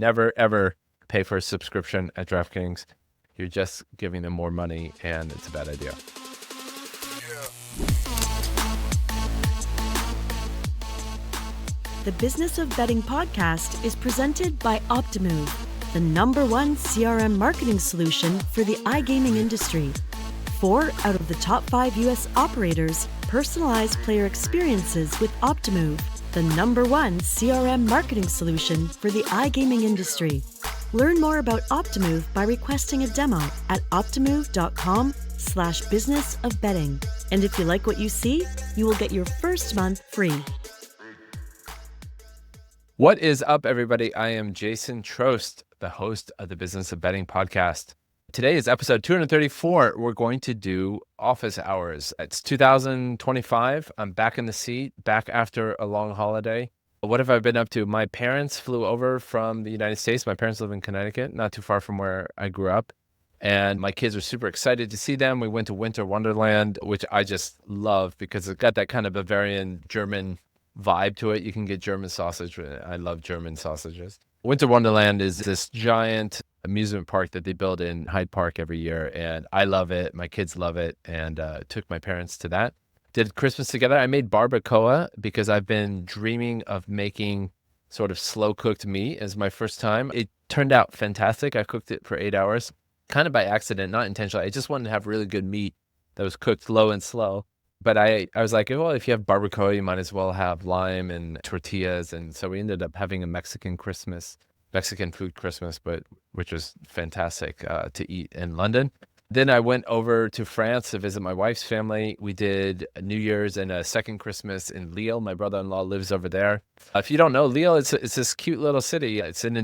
Never, ever pay for a subscription at DraftKings. You're just giving them more money, and it's a bad idea. The Business of Betting podcast is presented by Optimove, the #1 CRM marketing solution for the iGaming industry. 4 out of the top 5 U.S. operators personalize player experiences with Optimove, the #1 CRM marketing solution for the iGaming industry. Learn more about Optimove by requesting a demo at optimove.com/businessofbetting. And if you like what you see, you will get your first month free. What is up, everybody? I am Jason Trost, the host of the Business of Betting podcast. Today is episode 234. We're going to do office hours. It's 2025. I'm back in the seat, back after a long holiday. What have I been up to? My parents flew over from the United States. My parents live in Connecticut, not too far from where I grew up. And my kids are super excited to see them. We went to Winter Wonderland, which I just love because it's got that kind of Bavarian German vibe to it. You can get German sausage. I love German sausages. Winter Wonderland is this giant amusement park that they build in Hyde Park every year, and I love it. My kids love it, and took my parents to that. Did Christmas together. I made barbacoa because I've been dreaming of making sort of slow-cooked meat as my first time. It turned out fantastic. I cooked it for 8 hours, kind of by accident, not intentionally. I just wanted to have really good meat that was cooked low and slow. But I was like, well, if you have barbacoa, you might as well have lime and tortillas. And so we ended up having a Mexican food Christmas, which was fantastic to eat in London. Then I went over to France to visit my wife's family. We did New Year's and a second Christmas in Lille. My brother-in-law lives over there. If you don't know, Lille, it's this cute little city. It's an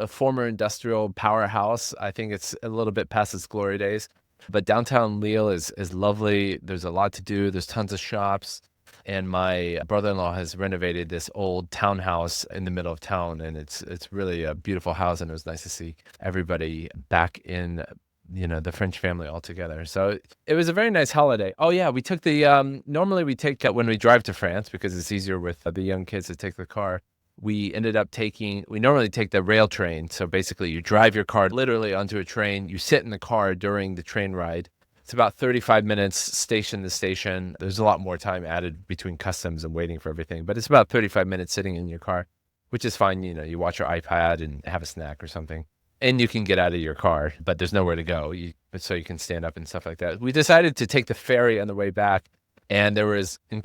former industrial powerhouse. I think it's a little bit past its glory days. But downtown Lille is lovely. There's a lot to do. There's tons of shops. And my brother-in-law has renovated this old townhouse in the middle of town. And it's really a beautiful house. And it was nice to see everybody back in, the French family all together. So it was a very nice holiday. Oh, yeah. We took normally we take when we drive to France because it's easier with the young kids to take the car. We normally take the rail train. So basically you drive your car literally onto a train. You sit in the car during the train ride. It's about 35 minutes station to station. There's a lot more time added between customs and waiting for everything, but it's about 35 minutes sitting in your car, which is fine. You watch your iPad and have a snack or something, and you can get out of your car, but there's nowhere to go. So you can stand up and stuff like that. We decided to take the ferry on the way back. And it was in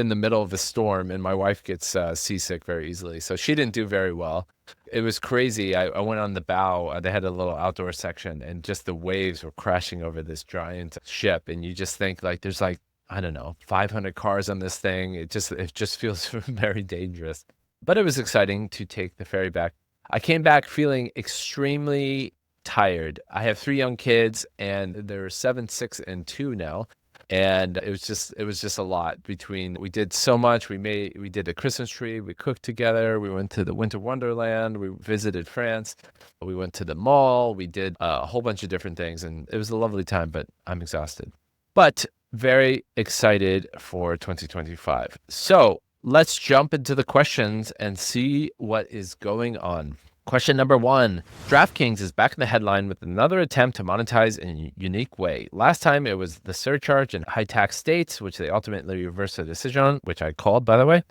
the middle of a storm, and my wife gets seasick very easily. So she didn't do very well. It was crazy. I went on the bow. They had a little outdoor section, and just the waves were crashing over this giant ship. And you just think there's I don't know, 500 cars on this thing. It just feels very dangerous. But it was exciting to take the ferry back. I came back feeling extremely tired. I have 3 young kids, and they're 7, 6, and 2 now. And it was just a lot we did so much. We did a Christmas tree. We cooked together. We went to the Winter Wonderland. We visited France. We went to the mall. We did a whole bunch of different things. And it was a lovely time, but I'm exhausted. But very excited for 2025. So let's jump into the questions and see what is going on. Question number 1. DraftKings is back in the headline with another attempt to monetize in a unique way. Last time it was the surcharge in high tax states, which they ultimately reversed the decision on, which I called, by the way.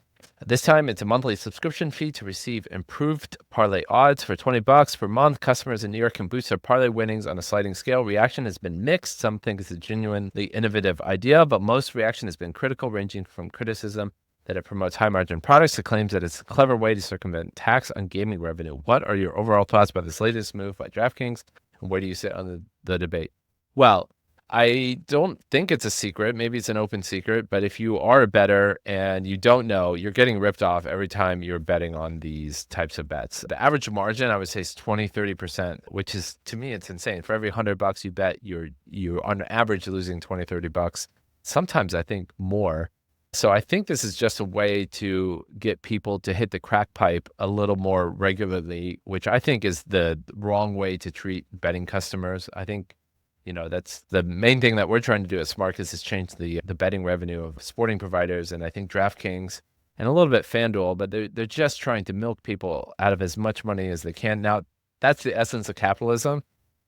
This time it's a monthly subscription fee to receive improved parlay odds for $20 per month. Customers in New York can boost their parlay winnings on a sliding scale. Reaction has been mixed. Some think it's a genuinely innovative idea, but most reaction has been critical, ranging from criticism that it promotes high-margin products to claims that it's a clever way to circumvent tax on gaming revenue. What are your overall thoughts about this latest move by DraftKings, and where do you sit on the debate? Well, I don't think it's a secret. Maybe it's an open secret, but if you are a bettor and you don't know, you're getting ripped off every time you're betting on these types of bets. The average margin, I would say, is 20-30%, which is, to me, it's insane. For every $100 you bet, you're on average losing $20-30. Sometimes I think more. So I think this is just a way to get people to hit the crack pipe a little more regularly, which I think is the wrong way to treat betting customers. I think, that's the main thing that we're trying to do at SmartCast is change the betting revenue of sporting providers. And I think DraftKings and a little bit FanDuel, but they're just trying to milk people out of as much money as they can. Now, that's the essence of capitalism,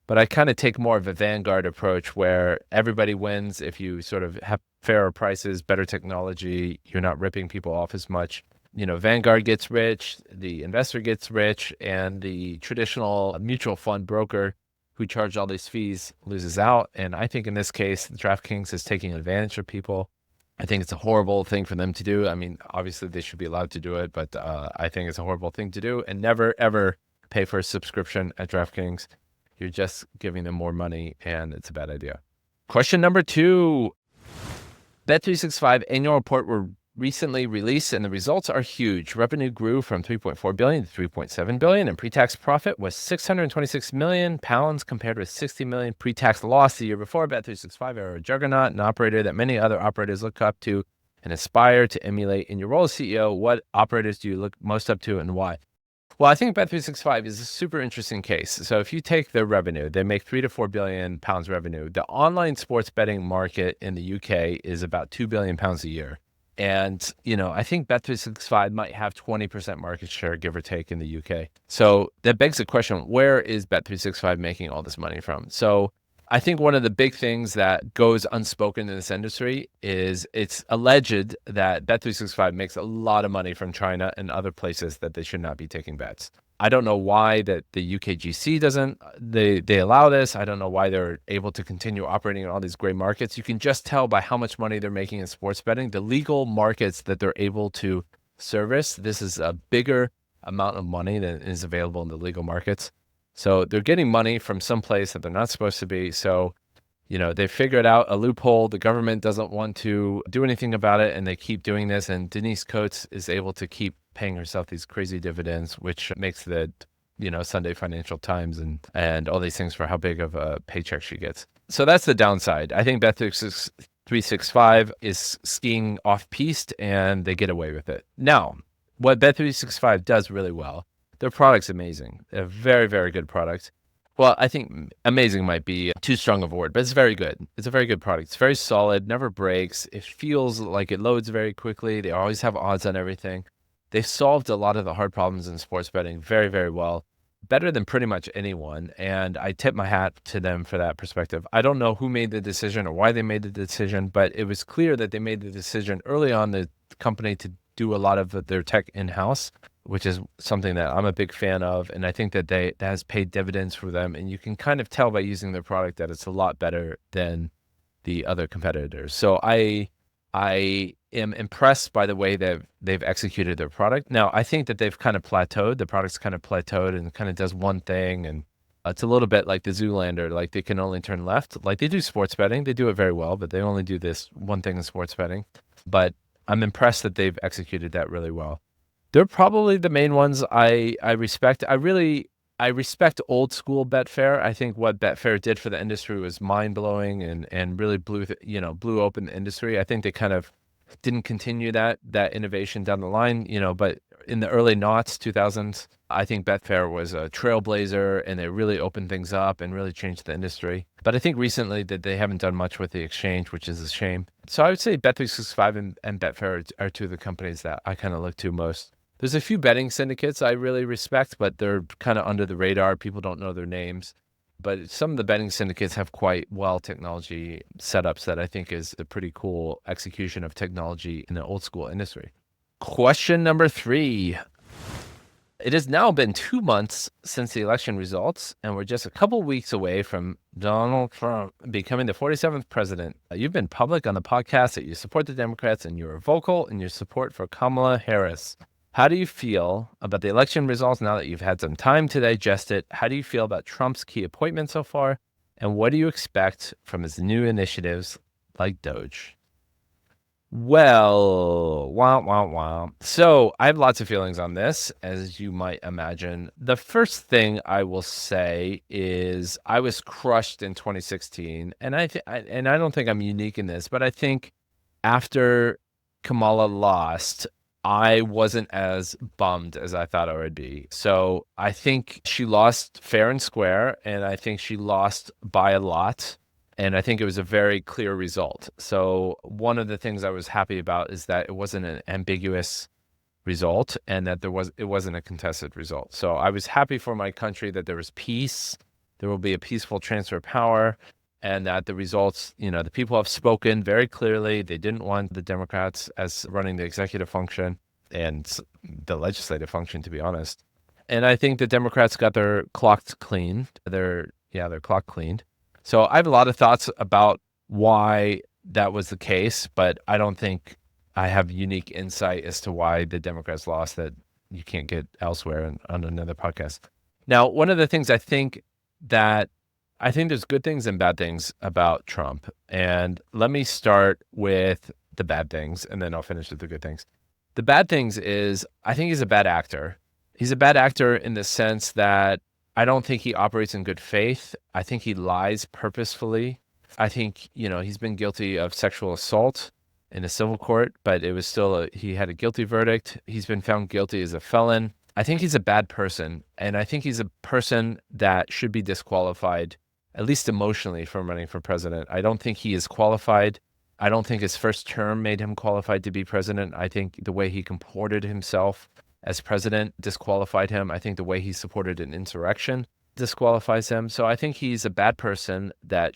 but I kind of take more of a Vanguard approach where everybody wins if you sort of have fairer prices, better technology, you're not ripping people off as much. Vanguard gets rich, the investor gets rich, and the traditional mutual fund broker who charged all these fees loses out. And I think in this case, DraftKings is taking advantage of people. I think it's a horrible thing for them to do. I mean, obviously they should be allowed to do it, but I think it's a horrible thing to do. And never, ever pay for a subscription at DraftKings. You're just giving them more money, and it's a bad idea. Question number 2. Bet365 annual report were recently released, and the results are huge. Revenue grew from 3.4 billion to 3.7 billion, and pre-tax profit was 626 million pounds compared with 60 million pre-tax loss the year before. Bet365 are a juggernaut, an operator that many other operators look up to and aspire to emulate. In your role as CEO, what operators do you look most up to, and why? Well, I think Bet365 is a super interesting case. So if you take their revenue, they make 3 to 4 billion pounds revenue. The online sports betting market in the UK is about 2 billion pounds a year. And, I think Bet365 might have 20% market share, give or take, in the UK. So that begs the question, where is Bet365 making all this money from? So I think one of the big things that goes unspoken in this industry is it's alleged that Bet365 makes a lot of money from China and other places that they should not be taking bets. I don't know why that the UKGC doesn't, they allow this. I don't know why they're able to continue operating in all these gray markets. You can just tell by how much money they're making in sports betting. The legal markets that they're able to service, this is a bigger amount of money than is available in the legal markets. So they're getting money from some place that they're not supposed to be. So, they figured out a loophole. The government doesn't want to do anything about it, and they keep doing this. And Denise Coates is able to keep paying herself these crazy dividends, which makes the, Sunday Financial Times and all these things for how big of a paycheck she gets. So that's the downside. I think Bet365 is skiing off-piste, and they get away with it. Now, what Bet365 does really well, their product's amazing. They're a very, very good product. Well, I think amazing might be too strong of a word, but it's very good. It's a very good product. It's very solid, never breaks. It feels like it loads very quickly. They always have odds on everything. They've solved a lot of the hard problems in sports betting very, very well, better than pretty much anyone. And I tip my hat to them for that perspective. I don't know who made the decision or why they made the decision, but it was clear that they made the decision early on, the company, to do a lot of their tech in-house, which is something that I'm a big fan of. And I think that that has paid dividends for them. And you can kind of tell by using their product that it's a lot better than the other competitors. So I am impressed by the way that they've executed their product. Now, I think that they've kind of plateaued. The product's kind of plateaued and kind of does one thing. And it's a little bit like the Zoolander, like they can only turn left. Like they do sports betting. They do it very well, but they only do this one thing in sports betting. But I'm impressed that they've executed that really well. They're probably the main ones I respect. I respect old school Betfair. I think what Betfair did for the industry was mind blowing and really blew open the industry. I think they kind of didn't continue that innovation down the line, but in the early 2000s, I think Betfair was a trailblazer and they really opened things up and really changed the industry. But I think recently that they haven't done much with the exchange, which is a shame. So I would say Bet365 and Betfair are two of the companies that I kind of look to most. There's a few betting syndicates I really respect, but they're kind of under the radar. People don't know their names. But some of the betting syndicates have quite well technology setups that I think is a pretty cool execution of technology in the old school industry. Question number 3. It has now been 2 months since the election results, and we're just a couple weeks away from Donald Trump becoming the 47th president. You've been public on the podcast that you support the Democrats, and you're vocal in your support for Kamala Harris. How do you feel about the election results now that you've had some time to digest it? How do you feel about Trump's key appointments so far? And what do you expect from his new initiatives like Doge? Well, wow. So I have lots of feelings on this, as you might imagine. The first thing I will say is I was crushed in 2016. And I don't think I'm unique in this, but I think after Kamala lost, I wasn't as bummed as I thought I would be. So I think she lost fair and square, and I think she lost by a lot. And I think it was a very clear result. So one of the things I was happy about is that it wasn't an ambiguous result and that it wasn't a contested result. So I was happy for my country that there was peace, there will be a peaceful transfer of power, and that the results, the people have spoken very clearly. They didn't want the Democrats as running the executive function and the legislative function, to be honest. And I think the Democrats got their clock cleaned. Their clock cleaned. So I have a lot of thoughts about why that was the case, but I don't think I have unique insight as to why the Democrats lost that you can't get elsewhere on another podcast. Now, one of the things I think there's good things and bad things about Trump. And let me start with the bad things, and then I'll finish with the good things. The bad things is I think he's a bad actor. He's a bad actor in the sense that I don't think he operates in good faith. I think he lies purposefully. I think, he's been guilty of sexual assault in a civil court, but it was still he had a guilty verdict. He's been found guilty as a felon. I think he's a bad person, and I think he's a person that should be disqualified, at least emotionally, from running for president. I don't think he is qualified. I don't think his first term made him qualified to be president. I think the way he comported himself as president disqualified him. I think the way he supported an insurrection disqualifies him. So I think he's a bad person that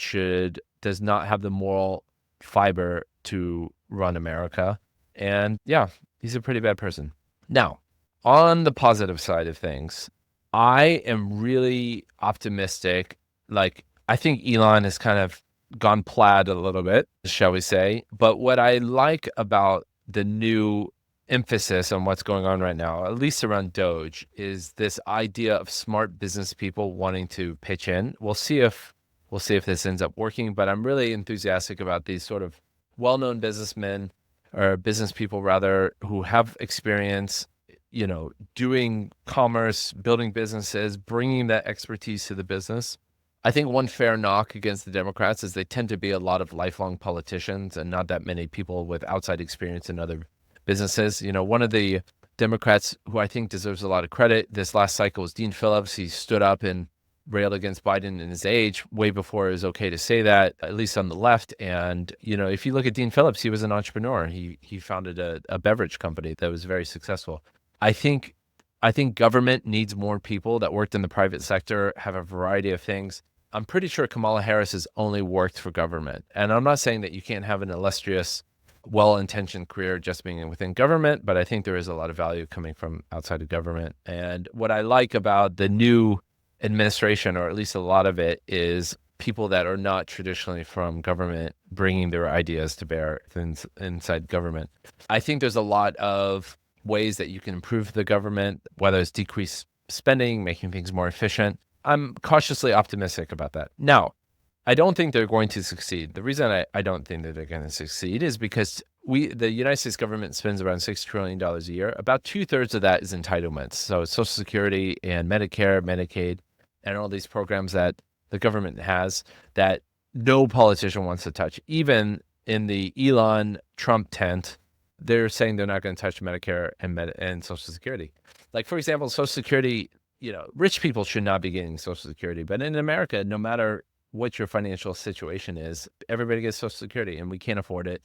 does not have the moral fiber to run America. And yeah, he's a pretty bad person. Now, on the positive side of things, I am really optimistic. Like, I think Elon has kind of gone plaid a little bit, shall we say. But what I like about the new emphasis on what's going on right now, at least around Doge, is this idea of smart business people wanting to pitch in. We'll see if this ends up working, but I'm really enthusiastic about these sort of well-known businessmen or business people rather who have experience, doing commerce, building businesses, bringing that expertise to the business. I think one fair knock against the Democrats is they tend to be a lot of lifelong politicians and not that many people with outside experience in other businesses. One of the Democrats who I think deserves a lot of credit this last cycle was Dean Phillips. He stood up and railed against Biden in his age way before it was okay to say that, at least on the left. And, if you look at Dean Phillips, he was an entrepreneur. He founded a beverage company that was very successful. I think government needs more people that worked in the private sector, have a variety of things. I'm pretty sure Kamala Harris has only worked for government. And I'm not saying that you can't have an illustrious, well-intentioned career just being within government, but I think there is a lot of value coming from outside of government. And what I like about the new administration, or at least a lot of it, is people that are not traditionally from government bringing their ideas to bear inside government. I think there's a lot of ways that you can improve the government, whether it's decrease spending, making things more efficient. I'm cautiously optimistic about that. Now, I don't think they're going to succeed. The reason I don't think that they're going to succeed is because the United States government spends around $6 trillion a year. About 2/3 of that is entitlements. So Social Security and Medicare, Medicaid, and all these programs that the government has that no politician wants to touch. Even in the Elon Trump tent, they're saying they're not going to touch Medicare and Social Security. Like, for example, Social Security, rich people should not be getting Social Security. But in America, no matter what your financial situation is, everybody gets Social Security, and we can't afford it.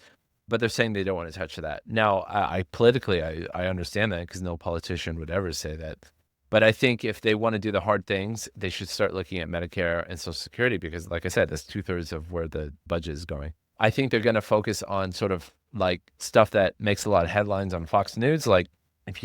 But they're saying they don't want to touch that. Now, I politically understand that, because no politician would ever say that. But I think if they want to do the hard things, they should start looking at Medicare and Social Security, because, like I said, that's 2/3 of where the budget is going. I think they're going to focus on sort of like stuff that makes a lot of headlines on Fox News. Like, if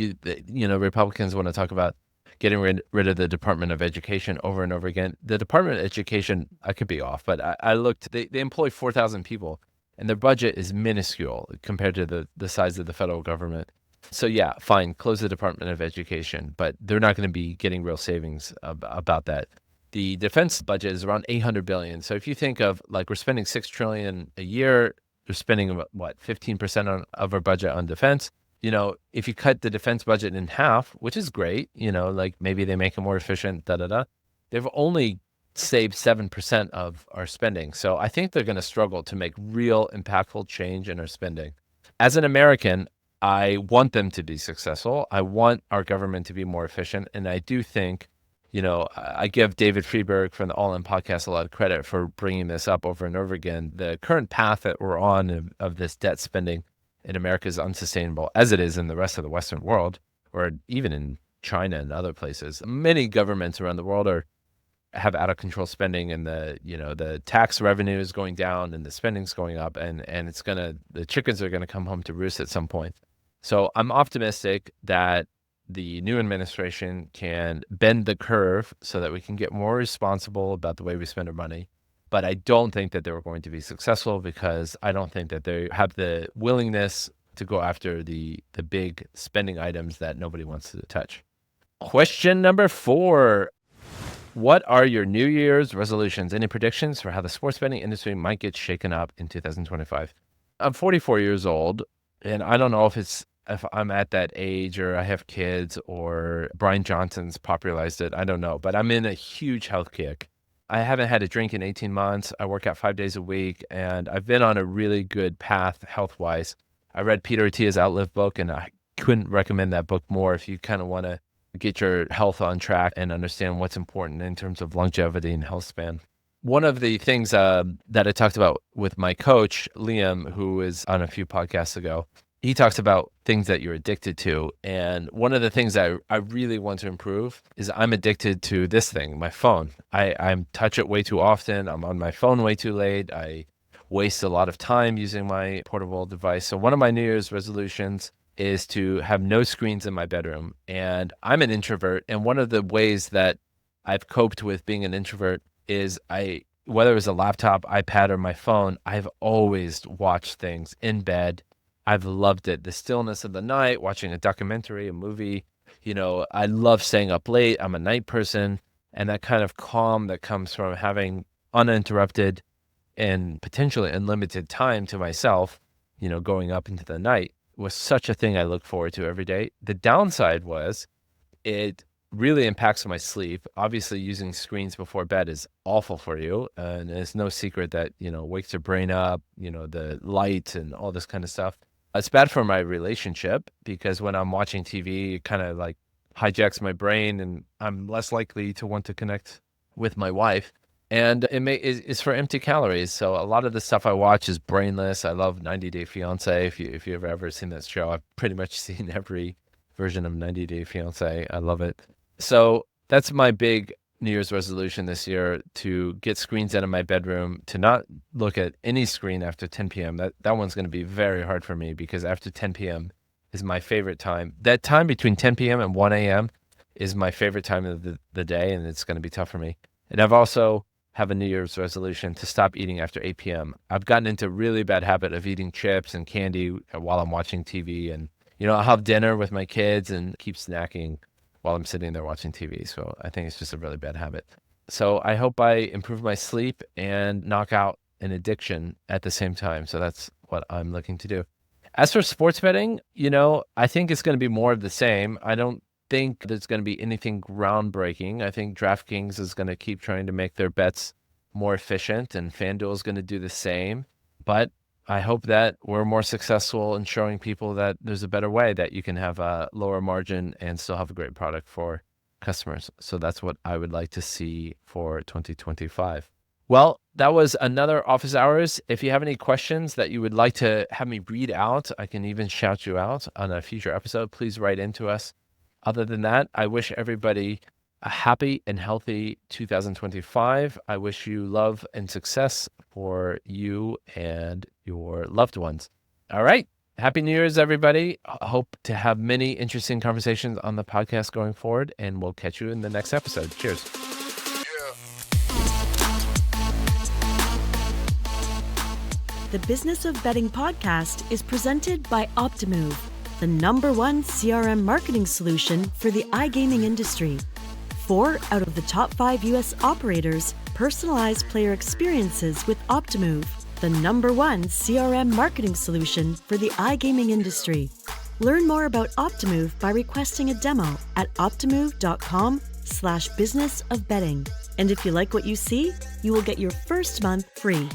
Republicans want to talk about getting rid of the Department of Education over and over again. The Department of Education, I could be off, but I looked, they employ 4,000 people, and their budget is minuscule compared to the size of the federal government. So yeah, fine, close the Department of Education, but they're not going to be getting real savings about that. The defense budget is around $800 billion. So if you think of, like, we're spending $6 trillion a year, they're spending about, 15% of our budget on defense. If you cut the defense budget in half, which is great, like maybe they make it more efficient, they've only saved 7% of our spending. So I think they're going to struggle to make real impactful change in our spending. As an American, I want them to be successful. I want our government to be more efficient. And I do think, I give David Friedberg from the All In podcast a lot of credit for bringing this up over and over again. The current path that we're on of this debt spending in America is unsustainable, as it is in the rest of the Western world, or even in China and other places. Many governments around the world have out of control spending, and the tax revenue is going down and the spending's going up, and the chickens are gonna come home to roost at some point. So I'm optimistic that the new administration can bend the curve so that we can get more responsible about the way we spend our money. But I don't think that they were going to be successful, because I don't think that they have the willingness to go after the big spending items that nobody wants to touch. Question number 4. What are your New Year's resolutions? Any predictions for how the sports betting industry might get shaken up in 2025? I'm 44 years old, and I don't know if I'm at that age, or I have kids, or Brian Johnson's popularized it. I don't know, but I'm in a huge health kick. I haven't had a drink in 18 months. I work out 5 days a week, and I've been on a really good path health-wise. I read Peter Attia's Outlive book, and I couldn't recommend that book more if you kind of want to get your health on track and understand what's important in terms of longevity and health span. One of the things that I talked about with my coach, Liam, who was on a few podcasts ago, he talks about things that you're addicted to. And one of the things I really want to improve is I'm addicted to this thing, my phone. I touch it way too often. I'm on my phone way too late. I waste a lot of time using my portable device. So one of my New Year's resolutions is to have no screens in my bedroom. And I'm an introvert. And one of the ways that I've coped with being an introvert is whether it was a laptop, iPad, or my phone, I've always watched things in bed. I've loved it. The stillness of the night, watching a documentary, a movie. I love staying up late. I'm a night person. And that kind of calm that comes from having uninterrupted and potentially unlimited time to myself, going up into the night, was such a thing I look forward to every day. The downside was it really impacts my sleep. Obviously, using screens before bed is awful for you. And it's no secret that, wakes your brain up, the light and all this kind of stuff. It's bad for my relationship, because when I'm watching TV, it kind of like hijacks my brain, and I'm less likely to want to connect with my wife. And it's for empty calories. So a lot of the stuff I watch is brainless. I love 90 Day Fiancé. If you've ever seen that show, I've pretty much seen every version of 90 Day Fiancé. I love it. So that's my big New Year's resolution this year, to get screens out of my bedroom, to not look at any screen after 10 p.m. That one's going to be very hard for me, because after 10 p.m. is my favorite time. That time between 10 p.m. and 1 a.m. is my favorite time of the day, and it's going to be tough for me. And I've also have a New Year's resolution to stop eating after 8 p.m. I've gotten into a really bad habit of eating chips and candy while I'm watching TV. And, I'll have dinner with my kids and keep snacking while I'm sitting there watching TV. So I think it's just a really bad habit. So I hope I improve my sleep and knock out an addiction at the same time. So that's what I'm looking to do. As for sports betting, I think it's going to be more of the same. I don't think there's going to be anything groundbreaking. I think DraftKings is going to keep trying to make their bets more efficient, and FanDuel is going to do the same. But I hope that we're more successful in showing people that there's a better way, that you can have a lower margin and still have a great product for customers. So that's what I would like to see for 2025. Well, that was another Office Hours. If you have any questions that you would like to have me read out, I can even shout you out on a future episode. Please write into us. Other than that, I wish everybody a happy and healthy 2025. I wish you love and success for you and your loved ones. All right. Happy New Year's, everybody. I hope to have many interesting conversations on the podcast going forward, and we'll catch you in the next episode. Cheers. The Business of Betting podcast is presented by Optimove, the #1 CRM marketing solution for the iGaming industry. 4 out of the top 5 U.S. operators personalize player experiences with Optimove, the #1 CRM marketing solution for the iGaming industry. Learn more about Optimove by requesting a demo at optimove.com/businessofbetting. And if you like what you see, you will get your first month free.